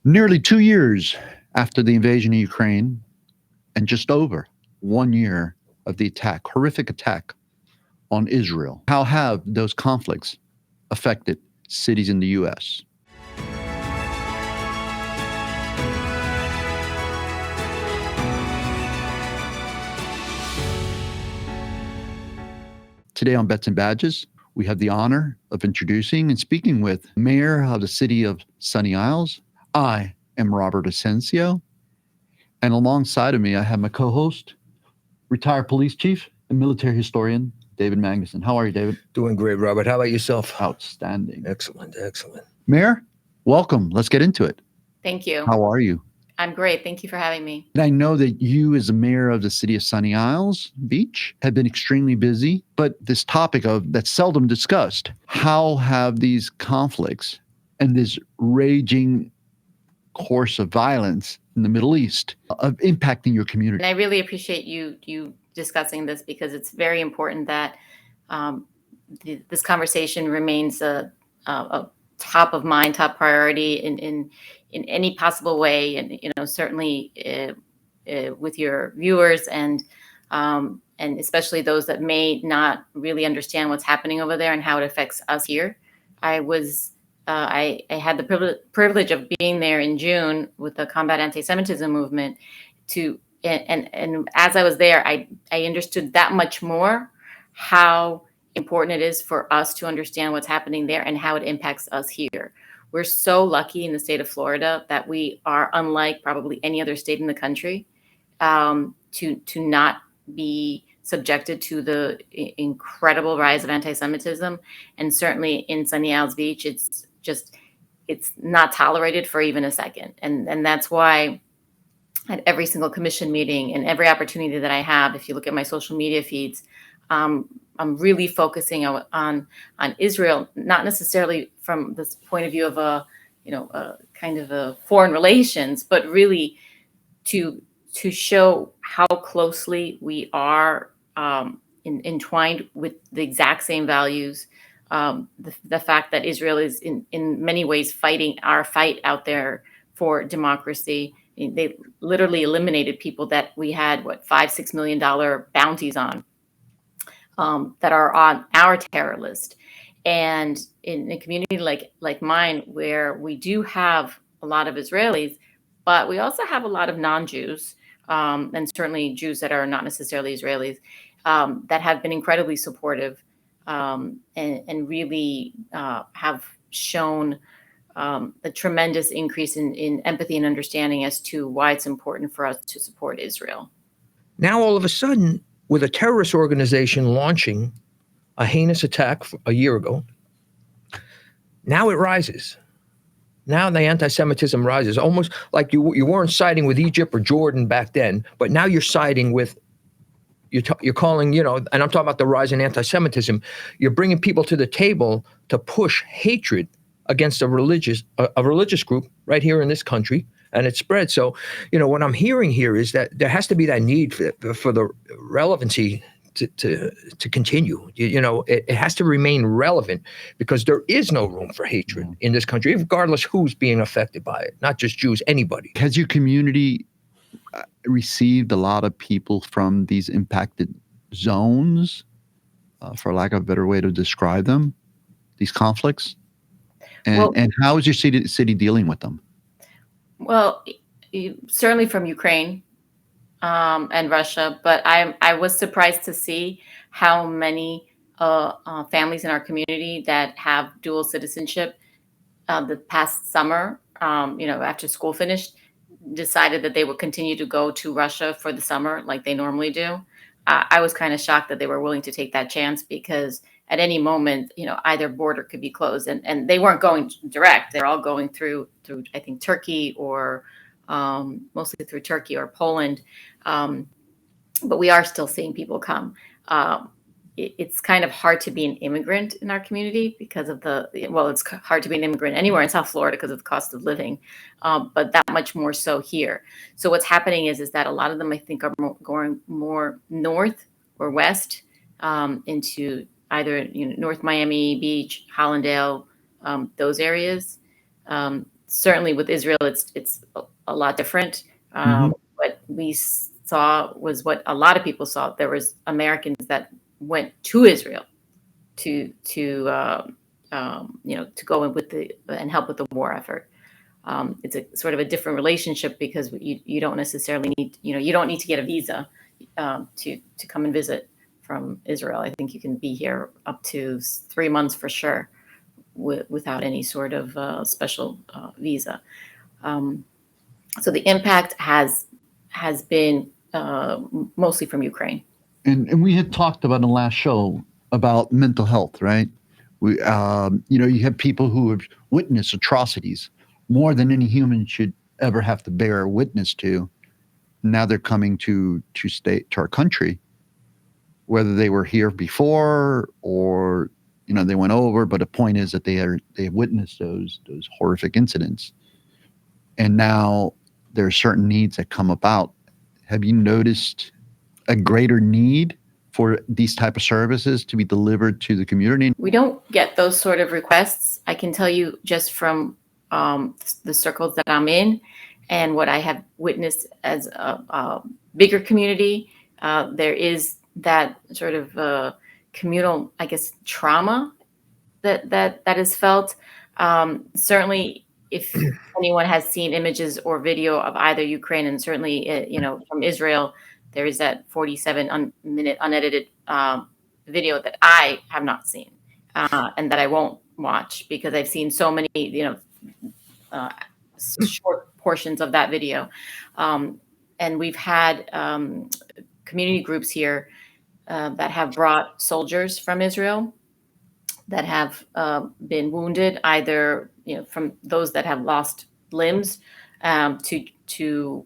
Nearly 2 years after the invasion of Ukraine, and just over 1 year of the attack, horrific attack on Israel, how have those conflicts affected cities in the U.S.? Today on Bets and Badges, we have the honor of introducing and speaking with Mayor of the city of Sunny Isles. I am Robert Asencio, and alongside of me, I have my co-host, retired police chief and military historian, David Magnusson. How are you, David? Doing great, Robert. How about yourself? Outstanding. Excellent. Mayor, welcome. Let's get into it. Thank you. How are you? I'm great. Thank you for having me. And I know that you, as the mayor of the city of Sunny Isles Beach, have been extremely busy, but this topic that's seldom discussed, how have these conflicts and this raging course of violence in the Middle East of impacting your community? And I really appreciate you discussing this, because it's very important that this conversation remains a top of mind, top priority in any possible way, and certainly with your viewers and especially those that may not really understand what's happening over there and how it affects us here. I had the privilege of being there in June with the Combat Anti-Semitism movement. And as I was there, I understood that much more how important it is for us to understand what's happening there and how it impacts us here. We're so lucky in the state of Florida that we are unlike probably any other state in the country to not be subjected to the incredible rise of anti-Semitism. And certainly in Sunny Isles Beach, it's not tolerated for even a second. And that's why at every single commission meeting and every opportunity that I have, if you look at my social media feeds, I'm really focusing on Israel, not necessarily from this point of view of a kind of a foreign relations, but really to show how closely we are entwined with the exact same values. The fact that Israel is in many ways fighting our fight out there for democracy. They literally eliminated people that we had $5-6 million bounties on. That are on our terror list. And in a community like mine, where we do have a lot of Israelis, but we also have a lot of non-Jews, and certainly Jews that are not necessarily Israelis, that have been incredibly supportive and really have shown a tremendous increase in empathy and understanding as to why it's important for us to support Israel. Now, all of a sudden, with a terrorist organization launching a heinous attack a year ago, now it rises. Now the anti-Semitism rises, almost like you weren't siding with Egypt or Jordan back then, but now you're siding with, you're calling, and I'm talking about the rise in anti-Semitism. You're bringing people to the table to push hatred against a religious group right here in this country. And it spread. So, what I'm hearing here is that there has to be that need for the relevancy to continue. It has to remain relevant, because there is no room for hatred in this country, regardless who's being affected by it, not just Jews, anybody. Has your community received a lot of people from these impacted zones, for lack of a better way to describe them, these conflicts? And how is your city dealing with them? Well, certainly from Ukraine and Russia, but I was surprised to see how many families in our community that have dual citizenship the past summer, after school finished, decided that they would continue to go to Russia for the summer like they normally do. I was kind of shocked that they were willing to take that chance, because at any moment, either border could be closed, and they weren't going direct. They're all going through I think Turkey, or mostly through Turkey or Poland. But we are still seeing people come. It's kind of hard to be an immigrant in our community because of it's hard to be an immigrant anywhere in South Florida because of the cost of living, but that much more so here. So what's happening is that a lot of them, I think, are going more north or west into either North Miami Beach, Hollandale, those areas. certainly with Israel, it's a lot different. What we saw was what a lot of people saw. There was Americans that went to Israel to go in with and help with the war effort. It's a sort of a different relationship because you don't necessarily need, you don't need to get a visa to come and visit from Israel. I think you can be here up to 3 months for sure without any sort of special visa. So the impact has been mostly from Ukraine. And we had talked about in the last show about mental health, right? We, you have people who have witnessed atrocities more than any human should ever have to bear witness to. Now they're coming to our country, whether they were here before or they went over. But the point is that they have witnessed those horrific incidents, and now there are certain needs that come about. Have you noticed a greater need for these type of services to be delivered to the community? We don't get those sort of requests. I can tell you just from the circles that I'm in and what I have witnessed as a bigger community, there is that sort of communal, I guess, trauma that is felt. Certainly, if anyone has seen images or video of either Ukraine and certainly, from Israel, there is that 47-minute unedited video that I have not seen and that I won't watch because I've seen so many, short portions of that video. And we've had community groups here that have brought soldiers from Israel that have been wounded, either from those that have lost limbs to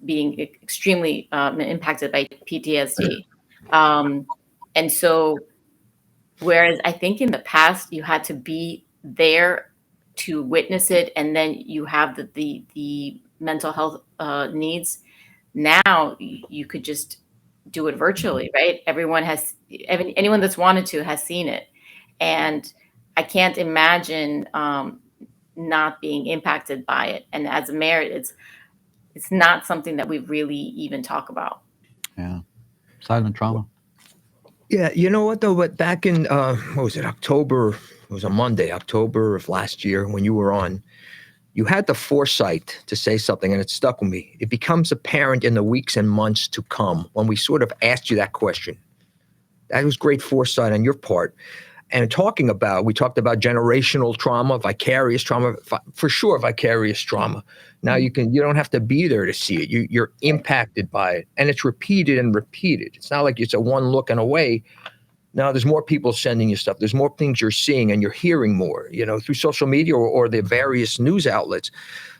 being extremely impacted by PTSD. And so, whereas I think in the past you had to be there to witness it, and then you have the mental health needs. Now you could just do it virtually, right? Anyone that's wanted to has seen it, and I can't imagine not being impacted by it. And as a mayor, it's not something that we really even talk about. Yeah, silent trauma. Yeah, you know what though? But back in what was it, October? It was a Monday, October of last year when you were on. You had the foresight to say something, and it stuck with me. It becomes apparent in the weeks and months to come when we sort of asked you that question. That was great foresight on your part. And we talked about generational trauma, vicarious trauma, for sure, vicarious trauma. Now you don't have to be there to see it. You're impacted by it, and it's repeated and repeated. It's not like it's a one look and away. Now there's more people sending you stuff. There's more things you're seeing and you're hearing more, through social media or the various news outlets.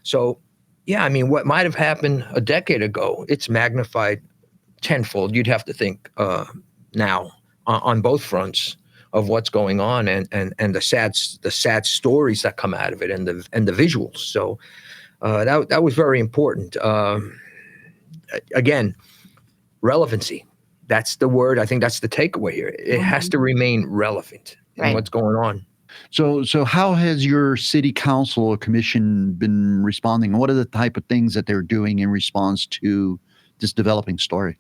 So, yeah, I mean, what might have happened a decade ago, it's magnified tenfold. You'd have to think now on both fronts of what's going on and the sad stories that come out of it and the visuals. So that was very important. Again, relevancy. That's the word. I think that's the takeaway here. It has to remain relevant in what's going on. So how has your city council or commission been responding? What are the type of things that they're doing in response to this developing story?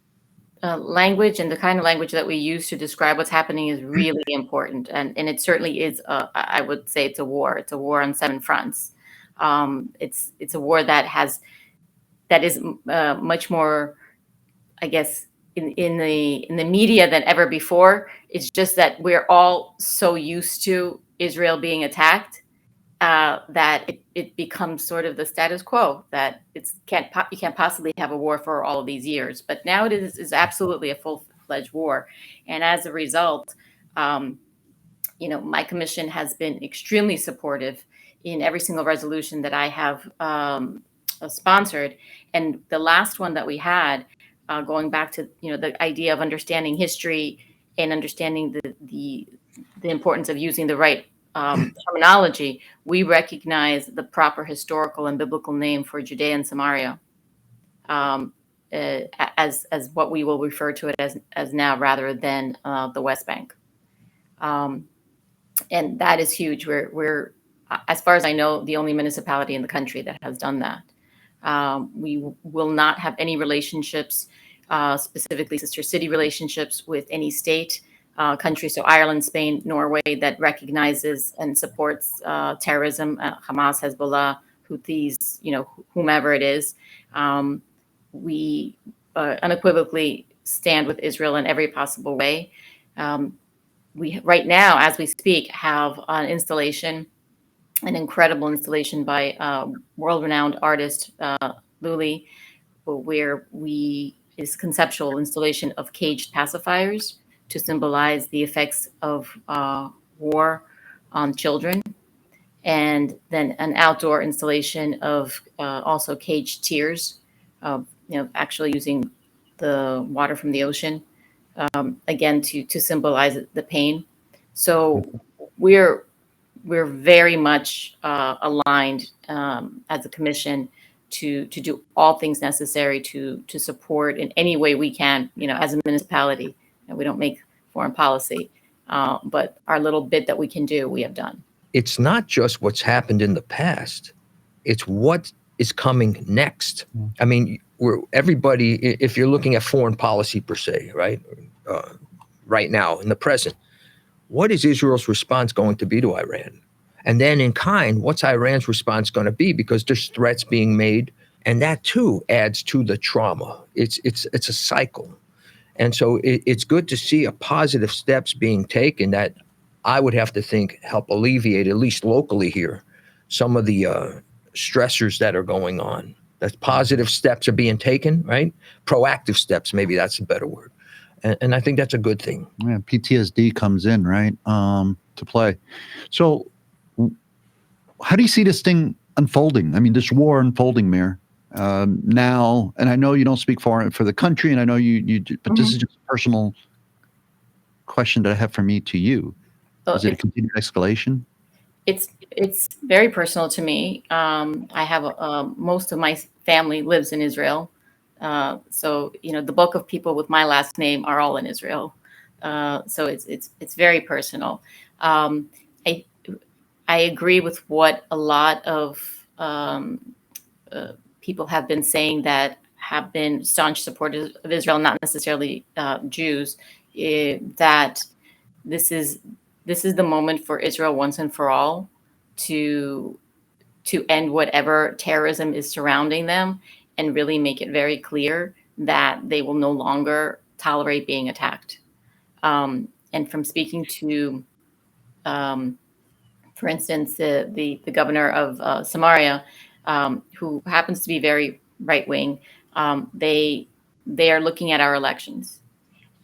Language and the kind of language that we use to describe what's happening is really important. And it certainly is, I would say it's a war. It's a war on 7 fronts. It's a war that is much more, I guess, in the media than ever before. It's just that we're all so used to Israel being attacked that it becomes sort of the status quo, that you can't possibly have a war for all of these years. But now it is absolutely a full-fledged war. And as a result, my commission has been extremely supportive in every single resolution that I have sponsored. And the last one that we had, going back to the idea of understanding history and understanding the importance of using the right terminology, we recognize the proper historical and biblical name for Judea and Samaria as what we will refer to it as now, rather than the West Bank. And that is huge. We're as far as I know, the only municipality in the country that has done that. We will not have any relationships, specifically sister city relationships, with any state, country, so Ireland, Spain, Norway, that recognizes and supports terrorism, Hamas, Hezbollah, Houthis, whomever it is. We unequivocally stand with Israel in every possible way. We right now, as we speak, have an incredible installation by world-renowned artist Luli, where is conceptual installation of caged pacifiers to symbolize the effects of war on children, and then an outdoor installation of also caged tears, actually using the water from the ocean, again to symbolize the pain. So we're very much aligned as a commission to do all things necessary to support in any way we can. As a municipality, we don't make foreign policy, but our little bit that we can do, we have done. It's not just what's happened in the past; it's what is coming next. I mean, everybody. If you're looking at foreign policy per se, right? Right now, in the present, what is Israel's response going to be to Iran? And then in kind, what's Iran's response going to be? Because there's threats being made, and that too adds to the trauma. It's a cycle. And so it's good to see positive steps being taken that I would have to think help alleviate, at least locally here, some of the stressors that are going on. That positive steps are being taken, right? Proactive steps, maybe that's a better word. And I think that's a good thing. Yeah, PTSD comes in, right, to play. So how do you see this thing unfolding? I mean, this war unfolding, Mayor, now, and I know you don't speak for the country, and I know you but this is just a personal question that I have from me to you. Is it a continued escalation? It's very personal to me. I have most of my family lives in Israel. So the bulk of people with my last name are all in Israel. So it's very personal. I agree with what a lot of people have been saying that have been staunch supporters of Israel, not necessarily Jews, that this is the moment for Israel once and for all to end whatever terrorism is surrounding them, and really make it very clear that they will no longer tolerate being attacked. And from speaking to, for instance, the governor of Samaria, who happens to be very right wing, they are looking at our elections,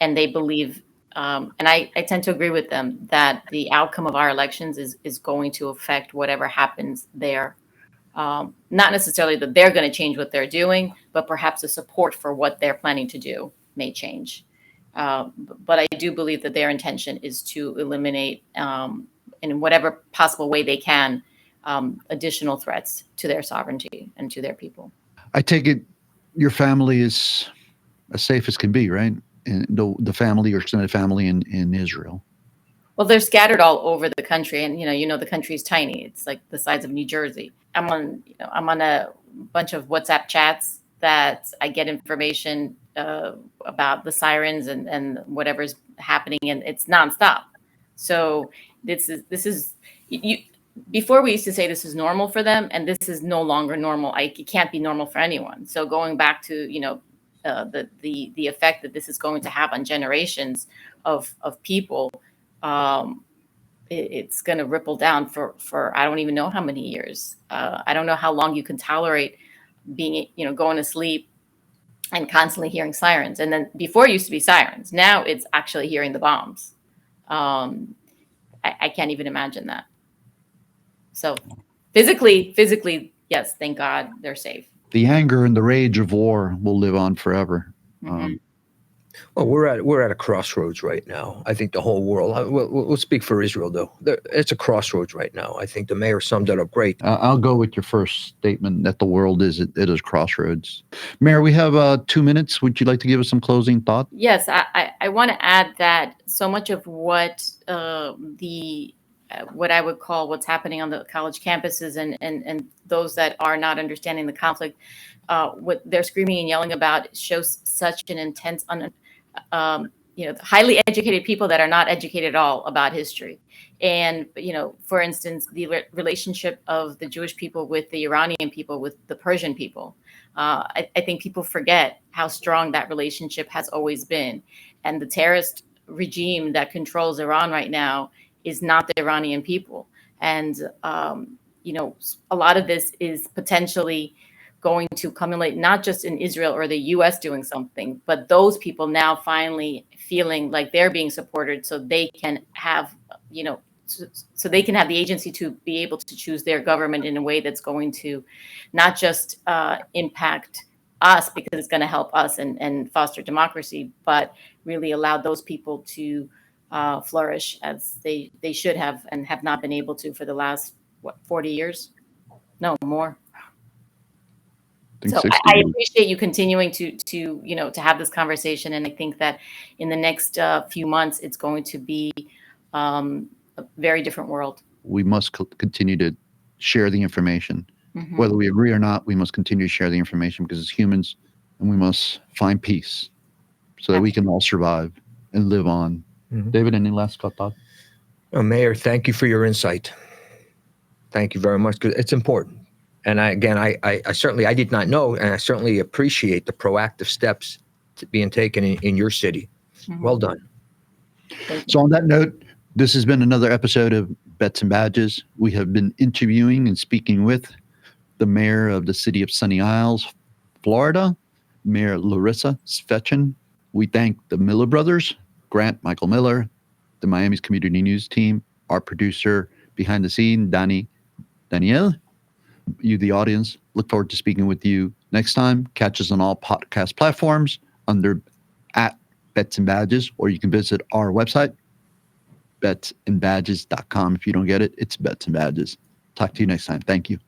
and they believe, and I tend to agree with them, that the outcome of our elections is going to affect whatever happens there. Not necessarily that they're going to change what they're doing, but perhaps the support for what they're planning to do may change. But I do believe that their intention is to eliminate, in whatever possible way they can, additional threats to their sovereignty and to their people. I take it your family is as safe as can be, right? And the family or extended family in Israel. Well, they're scattered all over the country, and the country is tiny. It's like the size of New Jersey. I'm on a bunch of WhatsApp chats that I get information about the sirens and whatever's happening, and it's nonstop. So this is before we used to say this is normal for them, and this is no longer normal. It can't be normal for anyone. So going back to the effect that this is going to have on generations of people. It's going to ripple down for I don't even know how many years. I don't know how long you can tolerate being, going to sleep and constantly hearing sirens. And then before it used to be sirens. Now it's actually hearing the bombs. I can't even imagine that. So physically, yes, thank God they're safe. The anger and the rage of war will live on forever. Mm-hmm. Well, we're at a crossroads right now. I think the whole world. We'll speak for Israel, though. It's a crossroads right now. I think the mayor summed it up great. I'll go with your first statement that the world it is crossroads. Mayor, we have 2 minutes. Would you like to give us some closing thought? Yes, I want to add that so much of what the what I would call what's happening on the college campuses, and those that are not understanding the conflict, what they're screaming and yelling about shows such an intense, highly educated people that are not educated at all about history. And, for instance, the relationship of the Jewish people with the Iranian people, with the Persian people. I think people forget how strong that relationship has always been. And the terrorist regime that controls Iran right now is not the Iranian people. And, a lot of this is potentially going to culminate not just in Israel or the US doing something, but those people now finally feeling like they're being supported, so they can have, so they can have the agency to be able to choose their government in a way that's going to not just impact us, because it's going to help us and foster democracy, but really allow those people to flourish as they should have and have not been able to for the last 40 years? No, more. So I appreciate you continuing to have this conversation, and I think that in the next few months, it's going to be a very different world. We must continue to share the information. Mm-hmm. Whether we agree or not, we must continue to share the information because it's humans, and we must find peace so that we can all survive and live on. Mm-hmm. David, any last thought? Mayor, thank you for your insight. Thank you very much, because it's important. And I certainly, I did not know, and I certainly appreciate the proactive steps being taken in your city. Mm-hmm. Well done. So on that note, this has been another episode of Bets and Badges. We have been interviewing and speaking with the mayor of the city of Sunny Isles, Florida, Mayor Larisa Svechin. We thank the Miller brothers, Grant, Michael Miller, the Miami's Community News team, our producer behind the scene, Danielle. You, the audience, look forward to speaking with you next time. Catch us on all podcast platforms under @Bets and Badges, or you can visit our website, betsandbadges.com. If you don't get it, it's Bets and Badges. Talk to you next time. Thank you.